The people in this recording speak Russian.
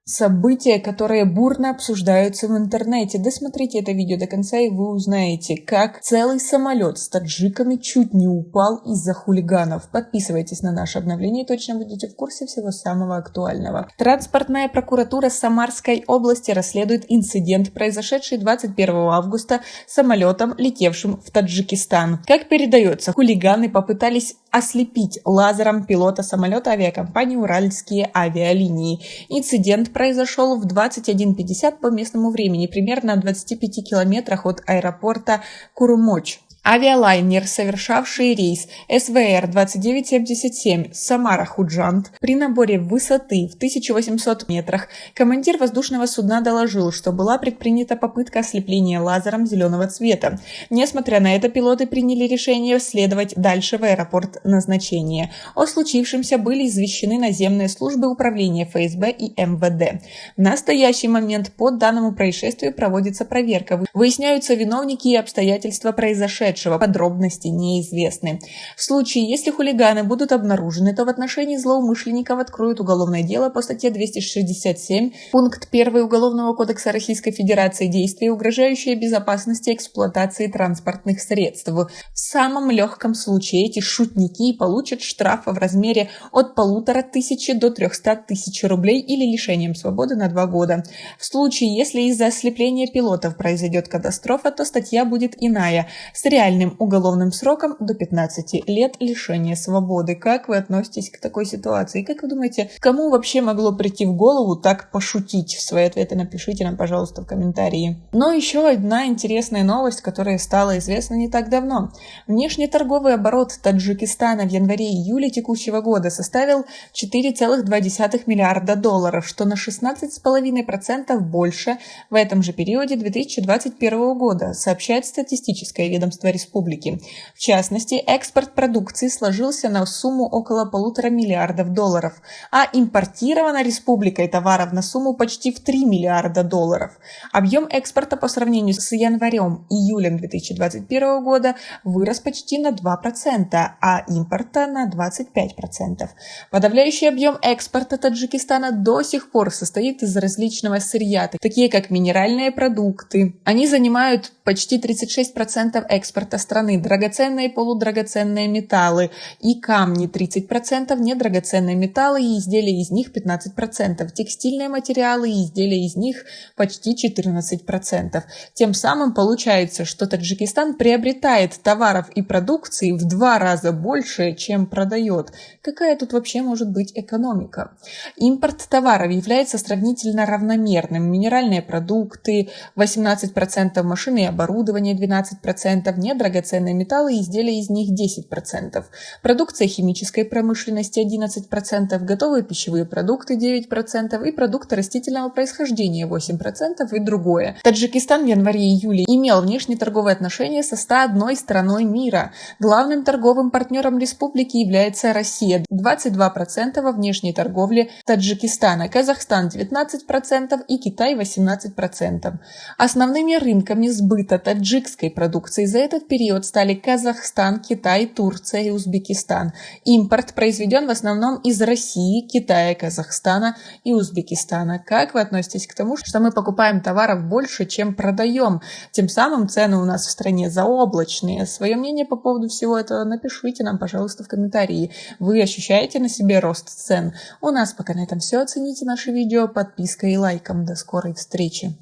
События, которые бурно обсуждаются в интернете. Досмотрите это видео до конца, и вы узнаете, как целый самолет с таджиками чуть не упал из-за хулиганов. Подписывайтесь на наше обновление, и точно будете в курсе всего самого актуального. Транспортная прокуратура Самарской области расследует инцидент, произошедший 21 августа самолетом, летевшим в Таджикистан. Как передается, хулиганы попытались ослепить лазером пилота самолета авиакомпании «Уральские авиалинии». Инцидент произошел в 21:50 по местному времени, примерно в 25 километрах от аэропорта Курумоч. Авиалайнер, совершавший рейс СВР-2977 Самара-Худжанд при наборе высоты в 1800 метрах, командир воздушного судна доложил, что была предпринята попытка ослепления лазером зеленого цвета. Несмотря на это, пилоты приняли решение следовать дальше в аэропорт назначения. О случившемся были извещены наземные службы управления ФСБ и МВД. В настоящий момент по данному происшествию проводится проверка. Выясняются виновники и обстоятельства произошедшего. Подробности неизвестны. В случае, если хулиганы будут обнаружены, то в отношении злоумышленников откроют уголовное дело по статье 267, пункт 1 Уголовного кодекса Российской Федерации «Действия, угрожающие безопасности эксплуатации транспортных средств». В самом легком случае эти шутники получат штраф в размере от 1500 до 300 тысяч рублей или лишением свободы на 2 года. В случае, если из-за ослепления пилотов произойдет катастрофа, то статья будет иная, с реальным уголовным сроком до 15 лет лишения свободы. Как вы относитесь к такой ситуации? Как вы думаете, кому вообще могло прийти в голову так пошутить? Свои ответы напишите нам, пожалуйста, в комментарии. Но еще одна интересная новость, которая стала известна не так давно. Внешнеторговый оборот Таджикистана в январе-июле текущего года составил 4,2 миллиарда долларов, что на 16,5% больше в этом же периоде 2021 года, сообщает статистическое ведомство республики. В частности, экспорт продукции сложился на сумму около 1,5 миллиардов долларов, а импортирована республикой товаров на сумму почти в 3 миллиарда долларов. Объем экспорта по сравнению с январем-июлем 2021 года вырос почти на 2%, а импорта на 25%. Подавляющий объем экспорта Таджикистана до сих пор состоит из различного сырья, такие как минеральные продукты. Они занимают почти 36% экспорта страны, драгоценные и полудрагоценные металлы и камни 30%, недрагоценные металлы и изделия из них 15%, текстильные материалы и изделия из них почти 14%. Тем самым получается, что Таджикистан приобретает товаров и продукции в 2 раза больше, чем продает. Какая тут вообще может быть экономика? Импорт товаров является сравнительно равномерным. Минеральные продукты 18%, машины и оборудование 12%, недрагоценные металлы и изделия из них 10%, продукция химической промышленности 11%, готовые пищевые продукты 9% и продукты растительного происхождения 8% и другое. Таджикистан в январе-июле имел внешнеторговые отношения со 101 страной мира. Главным торговым партнером республики является Россия, 22% во внешней торговле Таджикистана, Казахстан 19% и Китай 18%. Основными рынками сбыта таджикской продукции за этот период стали Казахстан, Китай, Турция и Узбекистан. Импорт произведен в основном из России, Китая, Казахстана и Узбекистана. Как вы относитесь к тому, что мы покупаем товаров больше, чем продаем? Тем самым цены у нас в стране заоблачные. Свое мнение по поводу всего этого напишите нам, пожалуйста, в комментарии. Вы ощущаете на себе рост цен? У нас пока на этом все. Оцените наше видео подпиской и лайком. До скорой встречи.